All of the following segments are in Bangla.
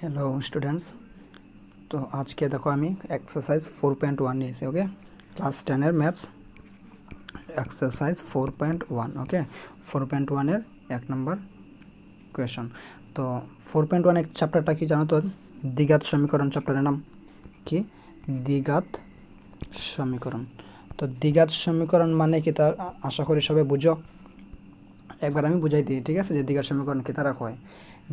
Hello students. तो आज के देखो हमें एक्सरसाइज 4.1 নিয়েছি। ওকে, ক্লাস 10 এর ম্যাথস এক্সারসাইজ 4.1। ওকে, 4.1 এর 1 নম্বর কোয়েশ্চন। তো 4.1 এর চ্যাপ্টারটা কি জানো? তো দ্বিঘাত সমীকরণ চ্যাপ্টারের নাম কি? দ্বিঘাত সমীকরণ। তো দ্বিঘাত সমীকরণ মানে কি তা আশা করি সবাই বুঝো। একবার আমি বুঝাই দিই, ঠিক আছে, যে দ্বিঘাত সমীকরণ কি তারা হয়।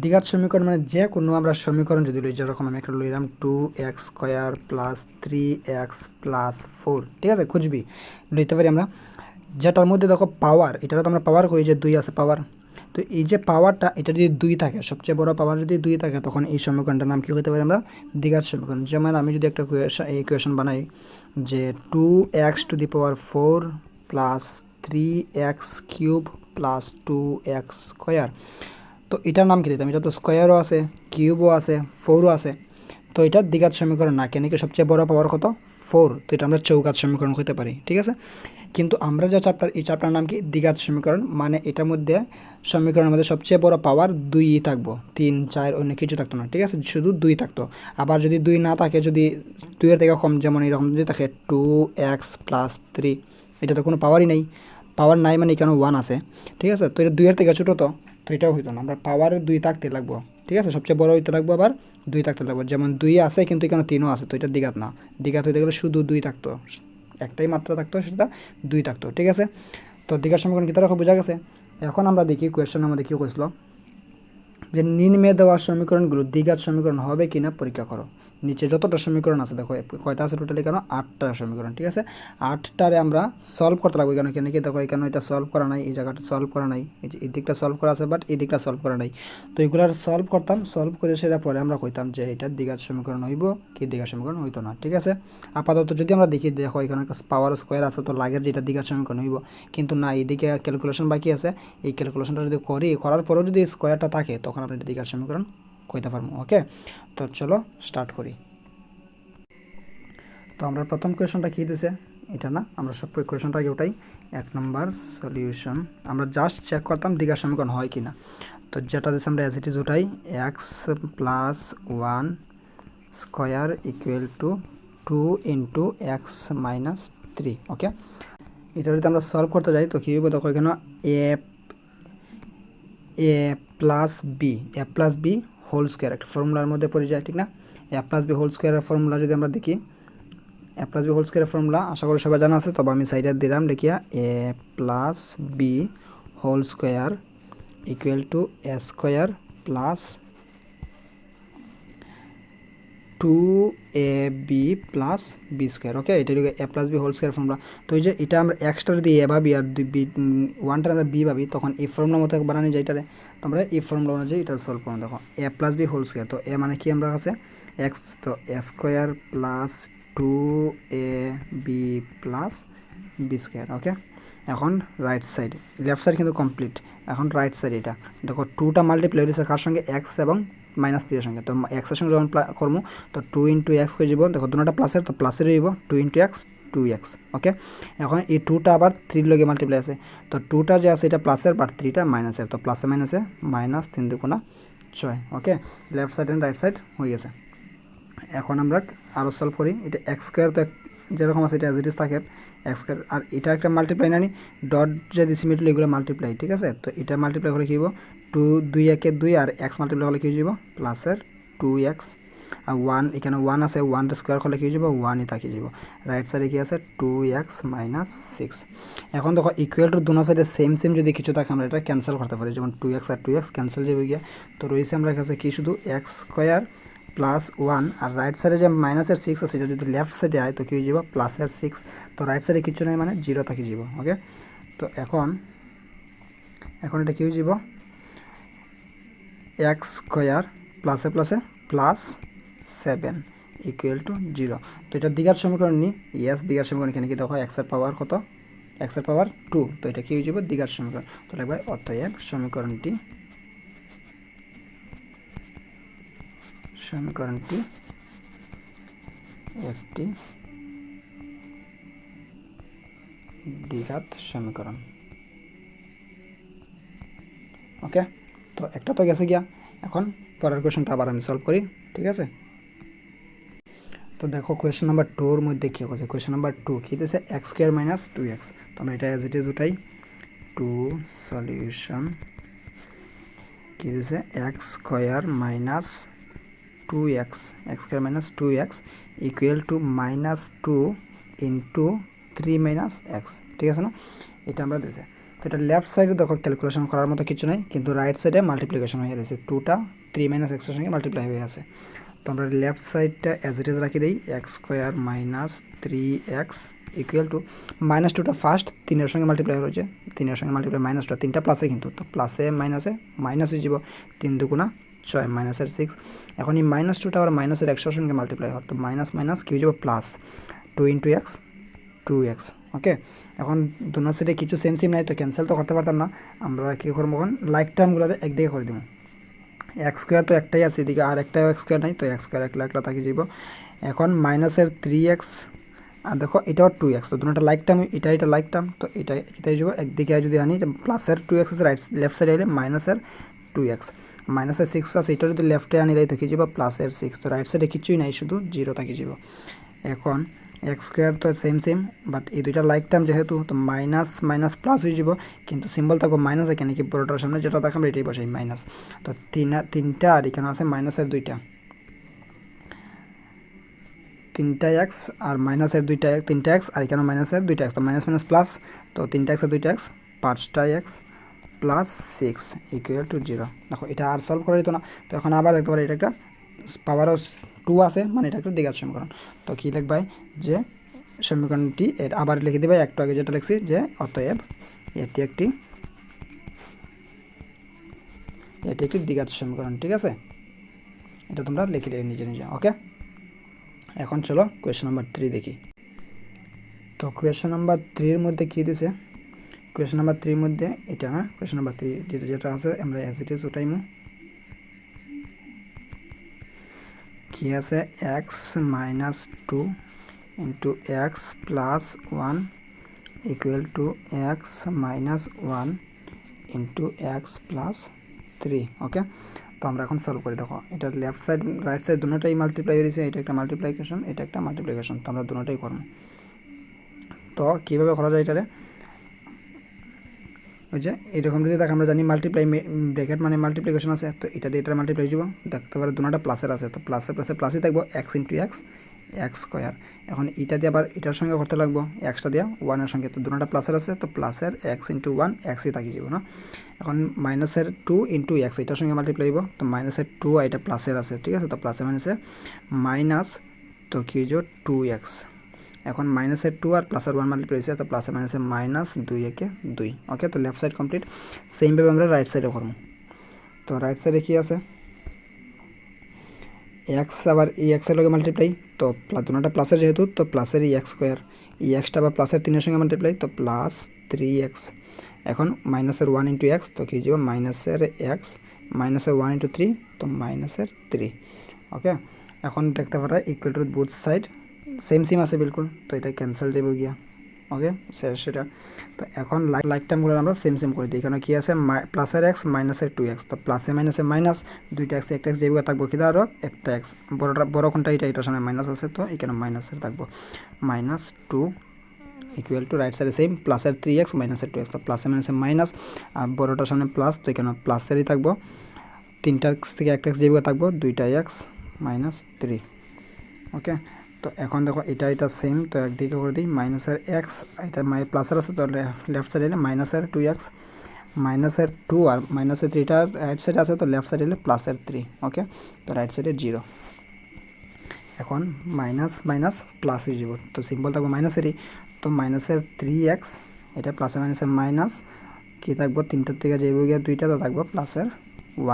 দ্বিঘাত সমীকরণ মানে যে কোনো আমরা সমীকরণ যদি লই, যেরকম আমি একটা লইলাম 2x² প্লাস 3x+4, ঠিক আছে, খুঁজবি লইতে পারি আমরা, যেটার মধ্যে দেখো পাওয়ার, এটা তো আমরা পাওয়ার করি যে 2 আছে পাওয়ার। তো এই যে পাওয়ারটা, এটা যদি 2 থাকে, সবচেয়ে বড় পাওয়ার যদি 2 থাকে, তখন এই সমীকরণটার নাম কী হতে পারে? আমরা দ্বিঘাত সমীকরণ। যেমন আমি যদি একটা ইকুয়েশন বানাই যে 2x⁴ plus 3x³ plus 2x², তো এটার নাম কী দিতাম? এটা তো স্কোয়ারও আছে, কিউবও আছে, 4ও আছে। তো এটা দ্বিঘাত সমীকরণ না, কেন কি সবচেয়ে বড় পাওয়ার কত? 4। তো এটা আমরা চৌঘাত সমীকরণ হতে পারি, ঠিক আছে। কিন্তু আমরা যে চ্যাপ্টার, এই চ্যাপ্টার নাম কি? দ্বিঘাত সমীকরণ। মানে এটার মধ্যে সমীকরণের মধ্যে সবচেয়ে বড় পাওয়ার 2ই থাকবো, 3 4 অন্য কিছু থাকতো না, ঠিক আছে, শুধু 2 থাকতো। আবার যদি 2 না থাকে, যদি 2 এর থেকে কম, যেমন এরকম যদি থাকে 2x+3, এটা তো কোনো পাওয়ারই নেই। পাওয়ার নাই মানে এখানে 1 আছে, ঠিক আছে। তো এটা 2 এর থেকে ছোটো, তো এটাও হইতো না। আমরা পাওয়ারের 2 থাকতে লাগবো, ঠিক আছে, সবচেয়ে বড় হইতে লাগবো, আবার 2 থাকতে লাগবো। যেমন 2 আছে কিন্তু এখানে 3ও আছে, তো এটা দ্বিঘাত না। দ্বিঘাত হইতে গেলে শুধু 2 থাকতো, একটাই মাত্রা থাকতো, সেটা 2 থাকতো, ঠিক আছে। তো দ্বিঘাত সমীকরণ কি তারা বোঝা গেছে। এখন আমরা দেখি কোয়েশ্চেনের মধ্যে কী করেছিল, যে নিম্নে দেওয়া সমীকরণগুলো দ্বিঘাত সমীকরণ হবে কিনা পরীক্ষা করো। নিচে যতটা সমীকরণ আছে, দেখো কয়টা আছে টোটালি? কেন 8টা সমীকরণ, ঠিক আছে। 8টারে আমরা সলভ করতে লাগবে। কেন কেন কি দেখো, এখানে এটা সলভ করা নাই, এই জায়গাটা সলভ করা নাই, এই যে এই দিকটা সলভ করা আছে, বাট এই দিকটা সলভ করা নাই। তো এগুলার সলভ করতাম, সলভ করে সেটা পরে আমরা কইতাম যে এটা দ্বিঘাত সমীকরণ হইব কি দ্বিঘাত সমীকরণ হইতো না, ঠিক আছে। আপাতত যদি আমরা দেখি, দেখো এখানে একটা পাওয়ার স্কোয়ার আছে, তো লাগের যেটা দ্বিঘাত সমীকরণ হইব, কিন্তু না, এইদিকে ক্যালকুলেশন বাকি আছে। এই ক্যালকুলেশনটা যদি করার পরেও যদি স্কোয়ারটা থাকে, তখন আমরা দ্বিঘাত সমীকরণ কইতে পারবো। ওকে, তো চলো স্টার্ট করি। তো আমরা প্রথম কোয়েশনটা কী দিছে, এটা না, আমরা সব কোয়েশনটা আগে ওটাই 1 নম্বর সলিউশন। আমরা জাস্ট চেক করতাম দ্বিঘাত সমীকরণ হয় কি না। তো যেটা দিচ্ছে আমরা অ্যাজ ইট ইজ ওটাই, x+1² = 2 × x−3। ওকে, এটা যদি আমরা সলভ করতে যাই, তো কী হবে? দেখো এখানে a+b হোল স্কোয়ার একটা ফর্মুলার মধ্যে পড়ে যায়, ঠিক না? a+b হোল স্কোয়ারের ফর্মুলা যদি আমরা দেখি, a+b হোল স্কোয়ারের ফর্মুলা আশা করি সবাই জানা আছে, তবে আমি সাইডে দিলাম লিখিয়া a+b whole square = a² plus 2ab plus b²। Okay, এটা হলো a+b হোল স্কোয়ার ফর্মুলা। তো এই যে এটা আমরা এক্সট্রা যদি এ ভাবি আর ওয়ানটা আমরা বি ভাবি, তখন এই ফর্মুলা মতো বানানো যায় এটারে। তো আমরা এই ফর্মুলা অনুযায়ী এটা সলভ করবো। দেখো a+b হোল স্কোয়ার, তো এ মানে কি আমরা কাছে এক্স, তো a² plus 2ab plus b²। ওকে, এখন রাইট সাইড, লেফট সাইড কিন্তু কমপ্লিট। এখন রাইট সাইড, এটা দেখো 2টা মাল্টিপ্লাই হয়েছে কার সঙ্গে? এক্স এবং -3 এর সঙ্গে। তো এক্সের সঙ্গে যখন করবো, তো 2 × x হয়ে যাব। দেখো দুটোটা প্লাসের, তো প্লাসের হইব 2 × x 2x। ওকে, এখন এই 2টা আবার 3 লগে মাল্টিপ্লাই আছে, তো 2টা যে আছে এটা প্লাসের, বাট 3টা মাইনাসের, তো প্লাসে মাইনাসে -3 × 2 = 6। ওকে, left side and right side হয়ে গেছে। এখন আমরা আরও সলভ করি। এটা x² তো যেরকম আছে এটা অ্যাজ ইট ইজ থাকে x², আর এটা একটা মাল্টিপ্লাই নানি, ডট যে দিছি মিটল এগুলো মাল্টিপ্লাই, ঠিক আছে। তো এটা মাল্টিপ্লাই হলে কী হইব? 2 × 2 আর x মাল্টিপ্লাই হলে কী হয়ে যাব? প্লাসের 2x, আর 1 এখানে 1 আছে, 1 স্কোয়ার করলে কী হয়ে যাব? 1ই থাকি যাব। রাইট সাইডে কী আছে? 2x - 6। এখন দেখো ইকুয়াল টু দুনো সাইডে সেম সেম যদি কিছু থাকে, আমরা এটা ক্যান্সেল করতে পারি, যেমন 2x আর 2x ক্যান্সেল যাবে গিয়া। তো রয়েছে আমরা কাছে কি? শুধু x² প্লাস 1, আর রাইট সাইডে যে -6 আছে, সেটা যদি লেফট সাইডে হয়, তো কী হয়ে যাব? +6। তো রাইট সাইডে কিছু নেই মানে 0 থাকি যাব। ওকে, তো এখন এটা কী হয়ে যাব? x² প্লাসে প্লাসে +7 = 0। তো এটা দ্বিঘাত সমীকরণ নি, ইয়েস দ্বিঘাত সমীকরণ। এখানে কি দেখো এক্সের পাওয়ার কত? এক্সের পাওয়ার 2। তো এটা কি হয়ে যাবে? দ্বিঘাত সমীকরণ। তো লাগবে অতএব সমীকরণটি একটি দ্বিঘাত সমীকরণ। ওকে, তো একটা তো গেছে গিয়া। এখন পরের কোয়েশনটা আবার আমি সলভ করি, ঠিক আছে। তো দেখো কোয়েশন নাম্বার 2 এর মধ্যে কী হচ্ছে, কোয়েশন নাম্বার 2 কী দিয়েছে এক্স স্কোয়ার মাইনাস 2x। তো আমরা এটা অ্যাজ ইট ইজ উঠাই, 2 সলিউশন কী দিয়েছে x square minus 2x, x square minus 2x equal to minus 2 into 3 minus x, ঠিক আছে না, এটা আমরা দিয়েছে। তো এটা লেফট সাইডে দেখো ক্যালকুলেশন করার মতো কিছু নেই, কিন্তু রাইট সাইডে মাল্টিপ্লিকেশন হয়ে রয়েছে, 2টা 3 মাইনাস এক্সের সঙ্গে মাল্টিপ্লাই হয়ে আছে। তো আমরা লেফট সাইডটা অ্যাজ ইট ইজ রাখি দিই, x square minus 3x equal to minus 2টা ফার্স্ট 3-এর সঙ্গে মাল্টিপ্লাই হয়েছে, 3-এর সঙ্গে মাল্টিপ্লাই মাইনাস 2, 3টা প্লাসে কিন্তু, তো প্লাসে মাইনাসে মাইনাস হয়ে যাব, 3 দুগুণা 6 মাইনাসের 6। এখন এই মাইনাস 2টা আবার মাইনাসের 100-এর সঙ্গে মাল্টিপ্লাই হয়, তো মাইনাস মাইনাস কী হয়ে যাব প্লাস 2 ইন্টু এক্স 2x, ওকে। এখন দুনো সাইডে কিছু সেম সেম নাই, তো ক্যান্সেল তো করতে পারতাম না, আমরা কী করবো এখন লাইক টার্মগুলো একদিকে করে দেবো। এক্স স্কোয়ার তো একটাই আছে এদিকে, আর একটা এক্স স্কোয়ার নাই, তো এক্স স্কোয়ার একলা একলা থাকি যাব। এখন মাইনাসের 3x আর দেখো এটাও 2x, তো দুটোটা লাইক টার্ম, এটা লাইক টার্ম, তো এটাই যাব একদিকে যদি আনি প্লাসের 2x আছে রাইট লেফট সাইডে এলে মাইনাসের 2x, মাইনাসের 6 আছে এটা যদি লেফটে আনি রাই থাকি যাব প্লাসের 6, তো রাইট সাইডে কিছুই নাই শুধু 0 থাকি যাব। এখন এক্স স্কোয়ার তো সেম সেম, বাট এই দুইটা লাইক টার্ম যেহেতু, তো মাইনাস মাইনাস প্লাস হয়ে যাব, কিন্তু সিম্বল থাকবো মাইনাস, এখানে কি বড়টার সামনে যেটা দেখাবো এটাই বসাই মাইনাস। তো তিনটা আর এখানে আছে মাইনাসের 2টা, 3টা এক্স আর মাইনাসের 2টা 3টা এক্স আর এখানে মাইনাসের 2টা এক্স, তো মাইনাস মাইনাস প্লাস, তো 3টা এক্স আর 2টা এক্স 5টা এক্স প্লাস 6 ইকুয়াল টু 0। দেখো এটা আর সলভ করা যেত না, তো এখন আবার দেখতে পারি এটা একটা পাওয়ারও 2 আছে, মানে এটা একটা দ্বিঘাত সমীকরণ। তো কী লিখবাই যে সমীকরণটি এর আবার লিখে দেবে একটু আগে যেটা লিখছি, যে অতএব এটি একটি দ্বিঘাত সমীকরণ, ঠিক আছে। এটা তোমরা লিখে দেবে নিজে নিজে, ওকে। এখন চলো কোয়েশ্চন নাম্বার 3 দেখি। তো কোয়েশ্চন নাম্বার 3 এর মধ্যে কী দিছে, কোয়েশ্চন নাম্বার 3 এর মধ্যে এটা না, কোয়েশ্চন নাম্বার 3 যেটা আছে আমরা অ্যাজ ইট ইজ ওটাইমু। কি আছে x minus 2 into x plus 1 equal to x minus 1 into x plus 3, okay. তো আমরা এখন সলভ করি, দেখো এটা লেফট সাইড রাইট সাইড দুটোটাই মাল্টিপ্লাই হয়েছে, এটা একটা মাল্টিপ্লিকেশন এটা একটা মাল্টিপ্লিকেশন, তো আমরা দুটোটাই করবো। তো কীভাবে করা যায় এটারে, ওই যে এরকম যদি দেখ আমরা জানি মাল্টিপ্লাই ব্র্যাকেট মানে মাল্টিপ্লিকেশন আছে, তো এটা দিয়ে এটা মাল্টিপ্লাই যাব, দেখতে পারো দুটোটা প্লাসের আছে, তো প্লাসে প্লাসে প্লাসই থাকবো x into x x square. এখন এটা দিয়ে আবার এটার সঙ্গে করতে লাগবো এক্সটা দিয়ে 1-এর সঙ্গে, তো দুটোটা প্লাসের আছে, তো প্লাসের এক্স ইন্টু 1 এক্সই থাকি যাব না। এখন মাইনাসের 2 ইন্টু এক্স এটার সঙ্গে মাল্টিপ্লাই হইব, তো মাইনাসের 2 আর এটা প্লাসের আছে, ঠিক আছে, তো প্লাসে মাইনাসে মাইনাস, তো কী যাব 2x। এখন মাইনাসের 2 আর প্লাসের 1 মাল্টিপ্লাই হয়েছে, তো প্লাসে মাইনাসে মাইনাস 2 একে 2, ওকে। তো লেফট সাইড কমপ্লিট, সেমভাবে আমরা রাইট সাইডে করবো। তো রাইট সাইডে কী আছে এক্স, আবার এই এক্সের লগে মাল্টিপ্লাই, তো দুটোটা প্লাসের যেহেতু, তো প্লাসের এই এক্স স্কোয়ার, এই এক্সটা আবার প্লাসের 3-এর সঙ্গে মাল্টিপ্লাই, তো প্লাস 3x। এখন মাইনাসের 1 ইন্টু এক্স, তো কী যাব মাইনাসের এক্স মাইনাসের 1 ইন্টু 3, তো মাইনাসের 3, ওকে। এখন দেখতে পারা equal to both side same same আছে বিলকুল, তো এটা ক্যান্সেল যাবে গিয়া, ওকে সেটা। তো এখন লাইক টার্মগুলো আমরা সেম সেম করে দিই, এখানে কী আছে প্লাসের এক্স মাইনাসের 2x, তো প্লাসে মাইনাসে মাইনাস 2টা এক্স একটা এক্স যেগুলো থাকবো কিনা আরও একটা এক্স, বড় কোনটা এটার সামনে মাইনাস আছে, তো এখানে মাইনাসের থাকবো মাইনাস 2 ইকুয়াল টু রাইট সাইডে সেম প্লাসের 3x মাইনাসের 2x, তো প্লাসে মাইনাসে মাইনাস আর বড়টার সামনে প্লাস, তো এখানে প্লাসেরই থাকবো 3টা এক্স থেকে একটা এক্স যেগুলো থাকবো 2টা এক্স মাইনাস 3, ওকে। তো এখন দেখো এটা সেম, তো একদিকে করে দিই মাইনাসের এক্স, এটা প্লাসের আছে, তো লেফট সাইডে এলে মাইনাসের 2x মাইনাসের 2 আর মাইনাসের 3টা রাইট সাইডে আছে, তো লেফট সাইডে এলে প্লাসের 3, ওকে। তো রাইট সাইডে 0। এখন মাইনাস মাইনাস প্লাস হয়ে যাব, তো সিম্পল থাকবো মাইনাসেরই, তো মাইনাসের 3x এটা প্লাসে মাইনাসের মাইনাস কী থাকবো 3টার থেকে যাইব গিয়ে 2টা, তো থাকবো প্লাসের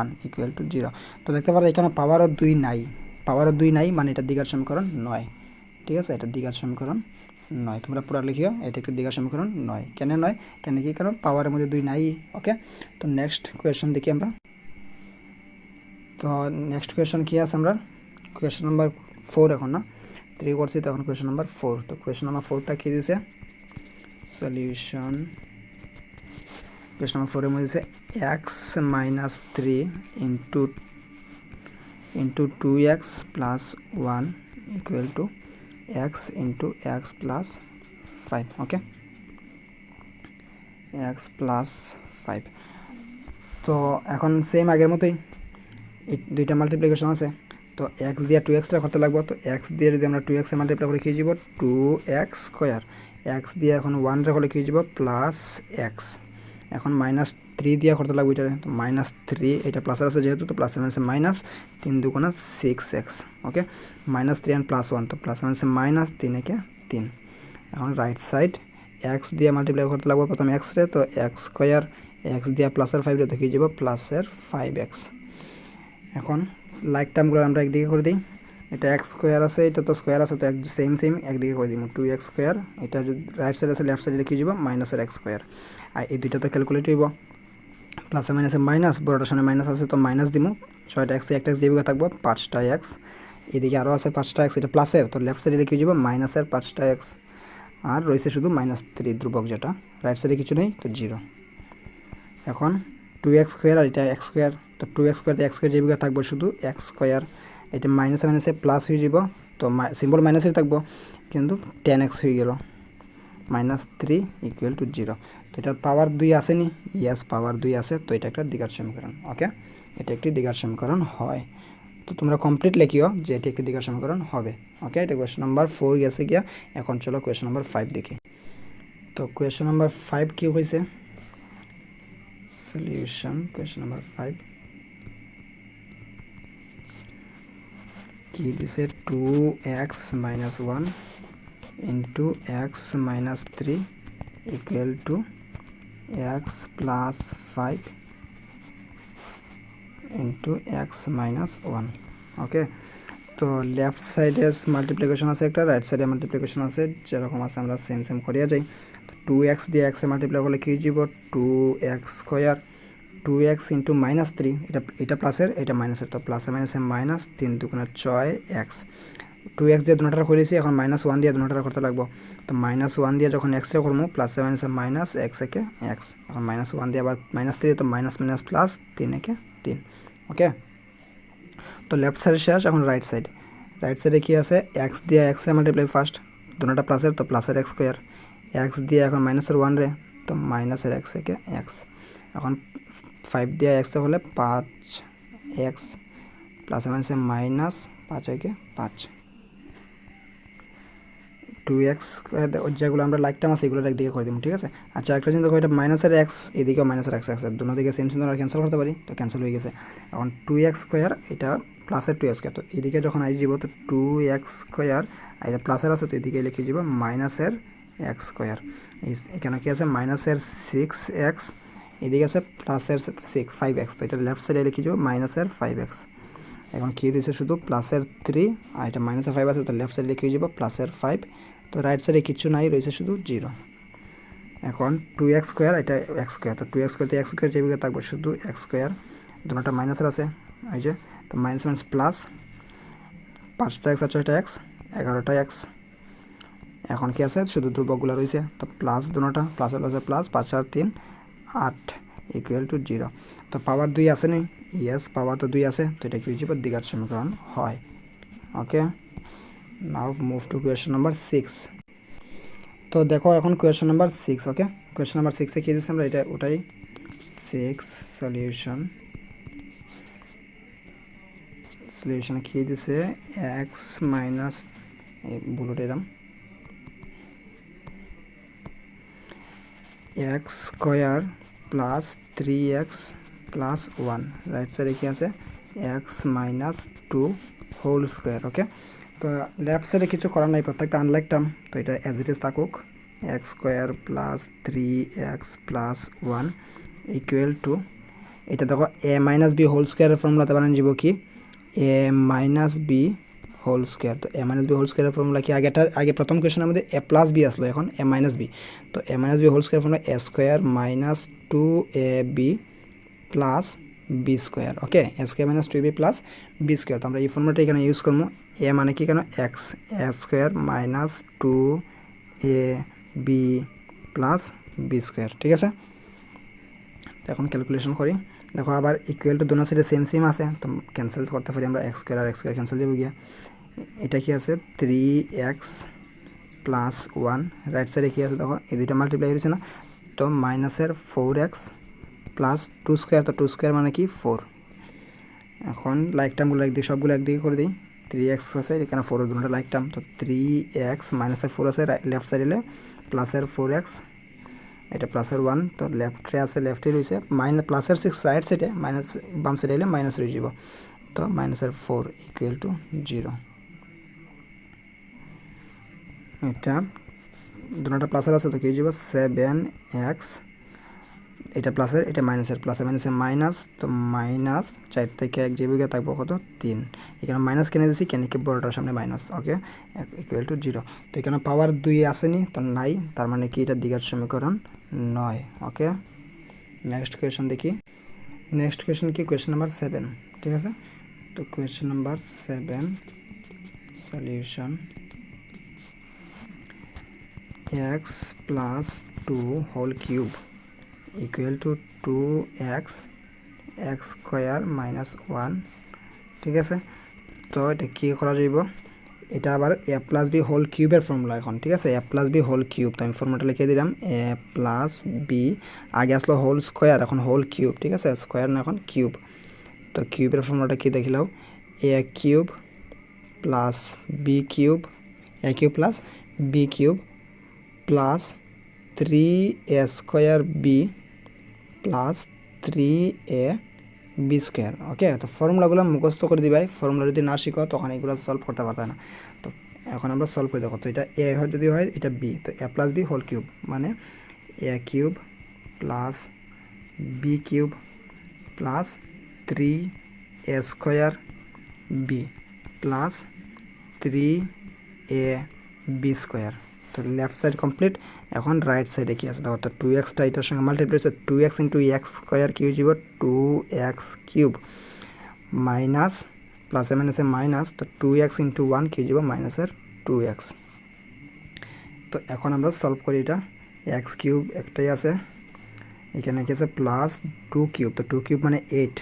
1 ইকুয়াল টু 0। তো দেখতে পারো এখানে পাওয়ারও 2 নাই, পাওয়ারও 2 নাই মানে এটা দ্বিঘাত সমীকরণ নয়, ঠিক আছে, এটা দ্বিঘাত সমীকরণ নয়। তোমরা পুরো লিখিও এটা একটি দ্বিঘাত সমীকরণ নয়, কেন নয়, কেন কি কারণ পাওয়ারের মধ্যে 2 নাই, ওকে। তো নেক্সট কোয়েশ্চন দেখি আমরা। তো নেক্সট কোয়েশ্চন কী আছে আমরা কোয়েশ্চন নাম্বার 4 এখন না 3 করছি, তো এখন কোয়েশ্চন নাম্বার 4। তো কোয়েশ্চন নাম্বার 4টা কী দিছে সলিউশন, কোয়েশ্চন নাম্বার 4 এর মধ্যে দিছে x minus 3 into into 2x plus 1 equal two x into x plus 5, ওকে, x প্লাস 5। তো এখন সেম আগের মতোই এই দুইটা মাল্টিপ্লিকেশন আছে, তো এক্স দিয়ে 2x করতে লাগবো। তো এক্স দিয়ে যদি আমরা 2x মাল্টিপ্লাই করে খেয়ে যাব 2x স্কোয়ার, এক্স দিয়ে এখন 1 হলে খেয়ে যাব প্লাস এক্স, এখন -3 দিয়ে করতে লাগবে এটা, তো -3, এটা প্লাসের আছে যেহেতু, তো প্লাসের মানে মাইনাস 3 দুগুণা 6x, ওকে, -3 অ্যান্ড +1, তো প্লাস মানে -3 একে 3। এখন রাইট সাইড এক্স দিয়ে মাল্টিপ্লাই করতে লাগবে প্রথমে এক্স রে, তো এক্স স্কোয়ার, এক্স দিয়ে প্লাসের 5 রে দেখিয়ে যাব প্লাসের 5x। এখন লাইক টার্মগুলো আমরা একদিকে করে দিই, এটা এক্স স্কোয়ার আছে, এটা তো স্কোয়ার আছে, তো সেম একদিকে করে দিব 2x স্কোয়ার, এটা যদি রাইট সাইড আছে লেফট সাইডে লিখে যাব মাইনাসের x স্কোয়ার। আর এই দুইটা তো ক্যালকুলেট হইব, প্লাসে মাইনাসে মাইনাস, বড়টার সামনে মাইনাস আছে তো মাইনাস দিব, 6টা এক্স একটা এক্স দিয়ে থাকবো 5টা এক্স, এদিকে আরও আছে 5টা এক্স, এটা প্লাসের, তো লেফট সাইডে লিখে যাব মাইনাসের 5টা এক্স, আর রয়েছে শুধু -3 ধ্রুবক, যেটা রাইট সাইডে কিছু নেই, তো 0। এখন 2x স্কোয়ার আর এটা এক্স স্কোয়ার, তো 2x স্কোয়ার এক্স স্কোয়ার যেভাবে থাকবো শুধু এক্স স্কোয়ার, এটা মাইনাসে মাইনাসে প্লাস হয়ে যাব, তো সিম্বল মাইনাসে থাকবো কিন্তু 10x হয়ে গেল, -3 ইকুয়াল টু 0। তো এটার পাওয়ার 2 আসেনি, ইয়াস পাওয়ার 2 আছে, তো এটা একটা দ্বিঘাত সমীকরণ, ওকে, এটা একটি দ্বিঘাত সমীকরণ হয়। তো তোমরা কমপ্লিট লিখিও যে এটি একটি দ্বিঘাত সমীকরণ হবে, ওকে। এটা কোয়েশ্চন নাম্বার 4 গেছে গিয়া, এখন চলো কোয়েশ্চন নাম্বার 5 দেখি। তো কোয়েশ্চন নাম্বার 5 কি হয়েছে, সলিউশন কোয়েশ্চন নাম্বার 5 কি দিছে, 2x minus 1 into x minus 3 equal to x plus 5 into x minus 1, ওকে। তো লেফট সাইডে মাল্টিপ্লিকেশন আছে একটা, রাইট সাইডে মাল্টিপ্লিকেশন আছে, যেরকম আছে আমরা সেম করিয়া যাই। 2x দিয়ে x এ মাল্টিপ্লাই করলে কি যাব 2x স্কোয়ার, 2x ইন্টু -3, এটা প্লাসের এটা মাইনাসের, তো প্লাসে মাইনাসে মাইনাস 3 দুগুণা 6x, 2x দিয়ে দুটাটা করেছি, এখন -1 দিয়ে দুটাটা করতে লাগবো, তো -1 দিয়ে যখন x রে করবো প্লাসে মাইনাসে মাইনাস x একে x, এখন -1 দিয়ে আবার -3, তো মাইনাস মাইনাস প্লাস 3 একে 3, ওকে। তো লেফট সাইড শেষ, এখন রাইট সাইডে কি আছে, x দিয়ে x রে মাল্টিপ্লাই ফার্স্ট, দুটোটা প্লাসের, তো প্লাসের x স্কোয়ার, x দিয়ে এখন -1 রে, তো মাইনাসের x একে x, এখন 5 দিয়ে x হলে 5x, প্লাসে মাইনাসে মাইনাস 5 একে 5, 2x যেগুলো আমরা লাইক টার্ম আছে এগুলো একদিকে করে দিব, ঠিক আছে। আচ্ছা একটা জিনিস দেখো, এটা মাইনাসের এক্স, এদিকেও মাইনাসের এক্স আছে, দুটো দিকে সেম আমরা ক্যান্সেল করতে পারি, তো ক্যান্সেল হয়ে গেছে। এখন 2x স্কোয়ার, এটা প্লাসের 2x স্কোয়ার, তো এদিকে যখন আই যাব তো 2x স্কোয়ার, আর এটা প্লাসের আছে, তো এদিকে লিখে যাব মাইনাসের x স্কোয়ার, এখানে কি আছে মাইনাসের 6x, এদিকে আছে প্লাসের 5x, তো এটা লেফট সাইডে লিখে যাব মাইনাসের 5x। এখন কি রয়েছে শুধু প্লাসের 3, আর এটা মাইনাসের 5 আছে, তো লেফট সাইডে লিখে যাব প্লাসের 5, তো রাইট সাইডে কিছু নাই, রয়েছে শুধু 0। এখন 2x স্কোয়ার, এটা x স্কোয়ার, তো 2x স্কোয়ার x স্কোয়ার যেভাবে থাকবো শুধু x স্কোয়ার, দুটোটা মাইনাসের আছে, এই যে, তো মাইনাস মাইনাস প্লাস, 5টা x আর 6টা x 11টা x, এখন কি আছে শুধু ধ্রুবকগুলো রয়েছে, তো প্লাস দুটোটা প্লাসের প্লাসে প্লাস, 5 আর 3 8 ইকুয়াল টু 0। তো পাওয়ার 2 আছে নি, ইয়েস পাওয়ার তো 2 আছে, তো এটা কি হচ্ছে দ্বিঘাত সমীকরণ হয়, ওকে। নাও মুভ টু কোয়েশ্চন নাম্বার 6। তো দেখো এখন কোয়েশ্চন নাম্বার 6, ওকে। কোয়েশ্চন নাম্বার 6 এ কি দিয়েছি আমরা, এটা ওটাই 6 সলিউশন কি দিছে, x মাইনাস বুলেট এরম x square plus 3x plus 1, right সাইডে কি আছে x minus 2 whole square, okay. তো লেফট সাইডে কিছু করার নাই, প্রত্যেকটা আনলাইক টার্ম, তো এটা অ্যাজ ইট ইজ থাকুক, x square plus 3x plus 1 equal two, এটা দেখো a মাইনাস বি হোল স্কোয়ারের ফর্মুলাতে বানান যাব কি a minus b whole square, তো a মাইনাস বি হোল স্কোয়ারের ফর্মুলা কি, আগে প্রথম কোয়েশনের মধ্যে a প্লাস বি আসলো, এখন a মাইনাস বি, তো a minus b whole square formula a square minus 2ab plus b square, okay, a square minus 2ab plus b square. তো আমরা এই ফর্মুলাটা এখানে ইউজ করবো, a মানে কি কেন x, a square minus 2ab plus b square, ঠিক আছে। তো এখন ক্যালকুলেশন করি, দেখো আবার ইকুয়াল টু দোনো সাইডে সেম সেম আছে, তো ক্যান্সেল করতে পারি আমরা, এক্স স্কোয়ার আর এক্স স্কোয়ার ক্যান্সেল দেবো গিয়া। এটা কি আছে 3x প্লাস 1, রাইট সাইডে কী আছে দেখো এই দুইটা মাল্টিপ্লাই হয়েছে না, তো মাইনাসের 4x প্লাস 2 স্কোয়ার, তো 2 স্কোয়ার মানে কি 4। এখন লাইক টার্মগুলো একদিকে সবগুলো একদিকে করে দিই, 3x আছে এখানে 4 দুটো লাইক টার্ম, তো 3x মাইনাসের 4 আছে লেফট সাইডে, প্লাসের 4x, এটা প্লাসের 1, তো লেফটে আছে লেফটে রয়েছে মাইনাস প্লাসের 6 রাইট সাইডে, মাইনাস বাম সাইডে এলে মাইনাস রয়ে যাব, তো মাইনাসের 4 ইকুয়াল টু 0। এটা দুটোটা প্লাসের আছে তো কি হয়ে যাব 7x, এটা প্লাসের এটা মাইনাসের, প্লাসে মাইনাসে মাইনাস, তো মাইনাস 4 থেকে 1 যাবে গিয়ে থাকবো কত 3, এখানে মাইনাস কেনে দিয়েছি কেন কি বড়টার সামনে মাইনাস, ওকে ইকুয়াল টু 0। তো এখানে পাওয়ার 2 আসেনি তো নাই, তার মানে কি এটা দ্বিঘাত সমীকরণ নয়। ওকে, নেক্সট কোয়েশ্চন দেখি। নেক্সট কোয়েশ্চন কি, কোয়েশ্চন নাম্বার 7, ঠিক আছে। তো question number 7 solution, x plus 2 whole cube equal to 2x x square minus 1, ঠিক আছে। তো এটা কী করা যাইব, এটা আবার এ প্লাস বি হোল কিউবের ফর্মুলা এখন, ঠিক আছে, এ প্লাস বি হোল কিউব, তো আমি ফর্মুলাটা লিখে দিলাম এ প্লাস বি, আগে আসলো হোল স্কোয়ার এখন হোল কিউব, ঠিক আছে, স্কোয়ার না এখন কিউব, তো কিউবের ফর্মুলাটা কী দেখিলাম a cube plus b cube, a cube plus b cube plus 3a square b plus 3a b square. Okay, তো ফর্মুলাগুলো মুখস্থ করে দিবাই, ফর্মুলা যদি না শিখো তখন এগুলো সলভ করতে পারবে না। তো এখন আমরা সলভ করে দেখো, তো এটা এ হয় যদি হয় এটা বি, তো a plus b whole cube মানে a cube plus b cube plus 3a square b plus 3a b square. তো লেফট সাইড কমপ্লিট। এখন রাইট সাইডে কি আছে দেখো, তো 2xটা এটার সঙ্গে মাল্টিপ্লাই হচ্ছে 2x ইন্টু এক্স স্কোয়ার কি হয়ে যাব 2x কিউব মাইনাস প্লাসে মাইনাসে মাইনাস, তো 2x ইন্টু 1 কি হয়ে যাব মাইনাসের 2x। তো এখন আমরা সলভ করি, এটা এক্স কিউব একটাই আছে, এখানে কি আছে প্লাস 2 কিউব, তো 2 কিউব মানে 8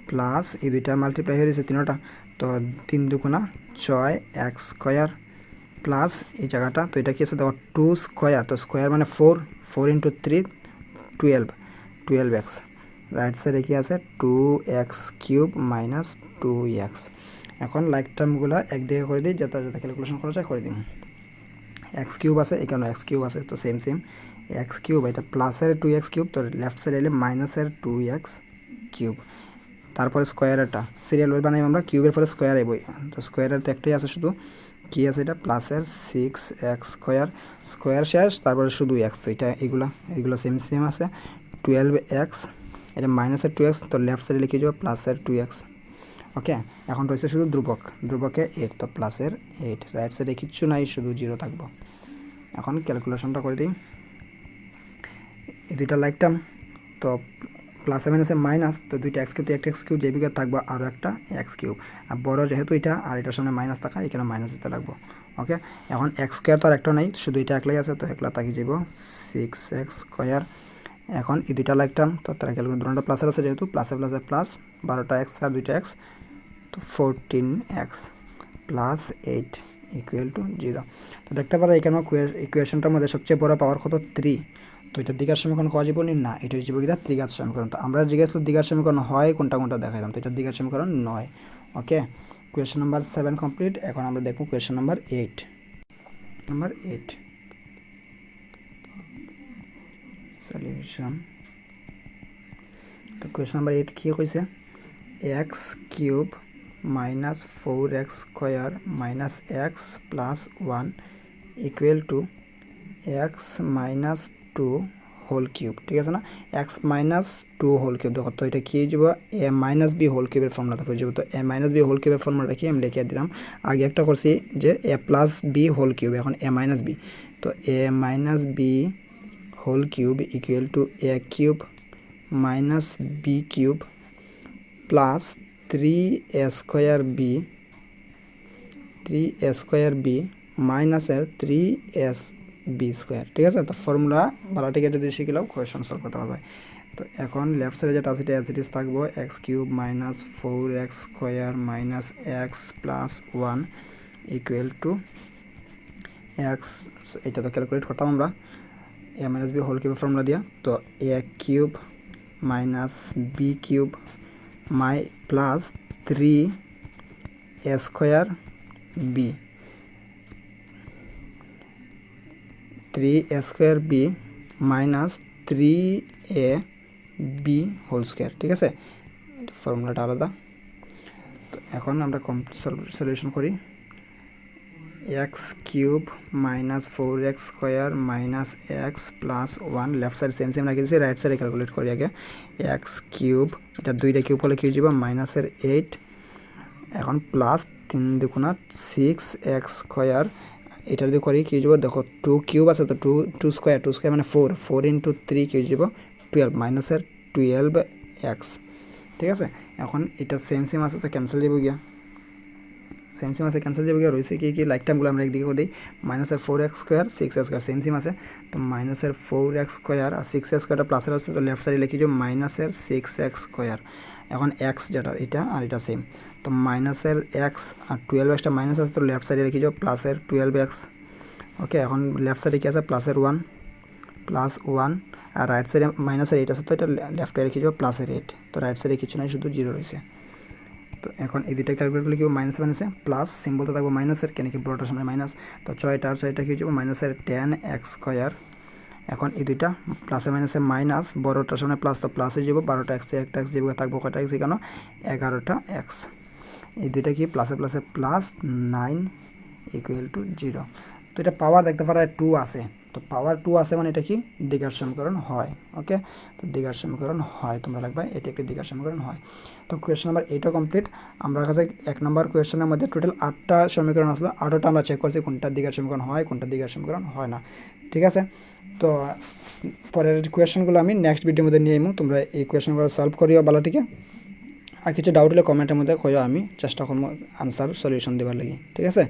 প্লাস এই দুইটা মাল্টিপ্লাই হয়ে গেছে তিনটা, তো 3 দুগুণা 6 এক্স স্কোয়ার প্লাস এই জায়গাটা, তো এটা কি আছে দেখো 2 স্কোয়ার, তো স্কোয়ার মানে 4 ইন্টু 3 12x, রাইট সাইডে কি আছে 2x কিউব মাইনাস 2x। এখন লাইক টার্মগুলো একদিকে করে দিই, যাতে যাতে ক্যালকুলেশন করা যায় করে দিই। এক্স কিউব আছে এখানে এক্স কিউব আছে, তো সেম সেম এক্স কিউব, এটা প্লাসের 2x কিউব, তো লেফট সাইডে এলে মাইনাসের 2x কিউব, তারপরে স্কোয়ারেরটা সিরিয়াল ওয়াইজ বানাই আমরা, কিউবের পরে স্কোয়ার এবই, তো স্কোয়ারের তো একটাই আছে শুধু কী আছে এটা প্লাসের 6x স্কোয়ার, স্কোয়ার শেষ তারপরে শুধু এক্স, তো এটা এগুলো সেম সেম আছে 12x, এটা মাইনাসের 2x, তো লেফট সাইডে লিখে যাবো প্লাসের 2x। ওকে, এখন রয়েছে শুধু ধ্রুবকে 8, তো প্লাসের 8, রাইট সাইডে কিচ্ছু নাই শুধু 0 থাকবো। এখন ক্যালকুলেশনটা করে দিই, এই দুইটা লাইক টার্ম, তো প্লাসে মাইনাসে মাইনাস, তো দুইটা এক্স কিউব, একটা এক্স কিউব যেবিকে থাকবো আরও একটা এক্স কিউব, আর বড় যেহেতু এটা আর এটার সামনে মাইনাস থাকা এখানে মাইনাস দিতে লাগবো। ওকে, এখন এক্স স্কোয়ার তো আর একটা নাই, শুধু এটা একলাই আছে, তো একলা থাকি যাব 6x স্কোয়ার। এখন এই দুইটা লাইক টার্ম, তো তারা ক্যালকুলেট দুটো প্লাসের আছে যেহেতু প্লাসে প্লাসে প্লাস 12টা এক্স আর দুইটা এক্স, তো 14x প্লাস 8 ইকুয়াল টু 0। তো দেখতে পারো এখানে ইকুয়েশনটার মধ্যে সবচেয়ে বড় পাওয়ার কত 3, তো এটা দ্বিঘাত সমীকরণ করা যাবে না, এটা হচ্ছে কি ত্রিঘাত সমীকরণ। তো আমরা জিজ্ঞাসা দ্বিঘাত সমীকরণ হয় কোনটা কোনটা দেখাইলাম, তো এটা দ্বিঘাত সমীকরণ নয়। Okay, question number 7 complete. এখন আমরা দেখব কোয়েশ্চেন নাম্বার 8। সলিউশন, তো কোয়েশ্চন নাম্বার 8 কি কইছে, x cube minus 4x square minus x plus 1 equal to x minus 2 whole cube, ঠিক আছে না, এক্স মাইনাস 2 হোল কিউব। দেখো তো এটা কি হয়ে যাব এ মাইনাস বি হোল কিউবের ফর্মুলাটা হয়ে যাবে, তো এ মাইনাস বি হোল কিউবের ফর্মুলাটা কি আমি লিখে দিলাম, আগে একটা করছি যে a plus b whole cube, এখন এ মাইনাস বি, তো a minus b whole cube equal to a cube minus b cube plus 3a square b মাইনাসের 3s বি স্কোয়ার, ঠিক আছে। তো ফর্মুলা ভালো থেকে যদি শিখিলাম কোয়েশন সলভ করতে পারবে। তো এখন লেফট সাইডে যেটা আছে এটা অ্যাজ ইট ইজ থাকবো, x cube minus 4x square minus x plus 1 equal to x. এটা তো ক্যালকুলেট করতাম আমরা a minus b whole cube formula দিয়া। তো a cube minus b cube মাই plus 3 a square b, 3 a square b minus 3 a b whole square. ঠিক আছে, ফর্মুলাটা আলাদা। তো এখন আমরা কমপ্লিট সলিউশন করি। X cube minus 4x square minus x plus 1, left side same same রাখি দিয়েছি, রাইট সাইডে ক্যালকুলেট করি আগে। এক্স কিউব, এটা 2টা কিউব হলে কি যাব মাইনাসের 8, এখন প্লাস 3 দুগুণা 6x স্কোয়ার, এটা যদি করি কি যাব দেখো 2 কিউব আছে তো 2 স্কোয়ার, 2 স্কোয়ার মানে 4 ইন্টু 3 কি যাব 12 মাইনাসের 12x। ঠিক আছে, এখন এটা সেম সেম আছে তো ক্যান্সেল যাব গিয়া, সেম সেম আছে ক্যান্সেল যাবে গিয়ে রয়েছে কি কি লাইক টাইমগুলো আমরা একদিকে করে দিই। মাইনাসের 4x square 6x square same same আছে, তো মাইনাসের 4x স্কোয়ার আর 6x স্কোয়ারটা প্লাসের আছে, তো লেফট সাইডে লিখে যাবো মাইনাসের 6x স্কোয়ার। এখন এক্স যেটা এটা আর এটা সেম, তো মাইনাসের এক্স আর 12xটা মাইনাস আছে, তো লেফট সাইডে লিখে যাবো প্লাসের 12x। ওকে, এখন লেফট সাইডে কি আছে প্লাসের 1 প্লাস 1, আর রাইট সাইডে মাইনাসের 8 আছে, তো এটা লেফটে রেখে যাবো প্লাসের 8, তো রাইট সাইডে কিছু নাই শুধু 0 রয়েছে। তো এখন এই দুইটা ক্যালকুলেট করলে কি মাইনাস মাইনাসে প্লাস সিম্বল তো থাকবো মাইনাসের, কেন কি বড়টার সামনে মাইনাস, তো 6টা কি যাবো মাইনাসের 10x স্কোয়ার। এখন এই দুইটা প্লাসে মাইনাসে মাইনাস, বড়টার সামনে প্লাস তো প্লাস হয়ে যাবো, 12টা এক্স একটা এক্স যাবো, থাকবো কয়টা এক্স এখানে 11টা এক্স। এই দুইটা কি প্লাসে প্লাসে প্লাস 9 ইকুয়াল টু 0। তো এটা পাওয়ার দেখতে পারা 2 আছে, তো পাওয়ার 2 আছে মানে এটা কি দ্বিঘাত সমীকরণ হয়। ওকে, তো দ্বিঘাত সমীকরণ হয়, তোমরা লাগবে এটা একটি দ্বিঘাত সমীকরণ হয়। তো কোয়েশ্চেন নাম্বার 8 কমপ্লিট। আমরা কাছে 1 নম্বর কোয়েশ্চেনের মধ্যে টোটাল 8টা সমীকরণ আসলো, 8টা আমরা চেক করছি কোনটা দ্বিঘাত সমীকরণ হয় কোনটা দ্বিঘাত সমীকরণ হয় না। ঠিক আছে, তো পরের কোয়েশ্চেনগুলো আমি নেক্সট ভিডিওর মধ্যে নিয়ে আইমু, তোমরা এই কোয়েশ্চেনগুলো সলভ করিও ভালো। ঠিক আছে, আর কিছু ডাউট হলে কমেন্টের মধ্যে কইও, আমি চেষ্টা করবো আনসার সলিউশন দেবার লাগি। ঠিক আছে।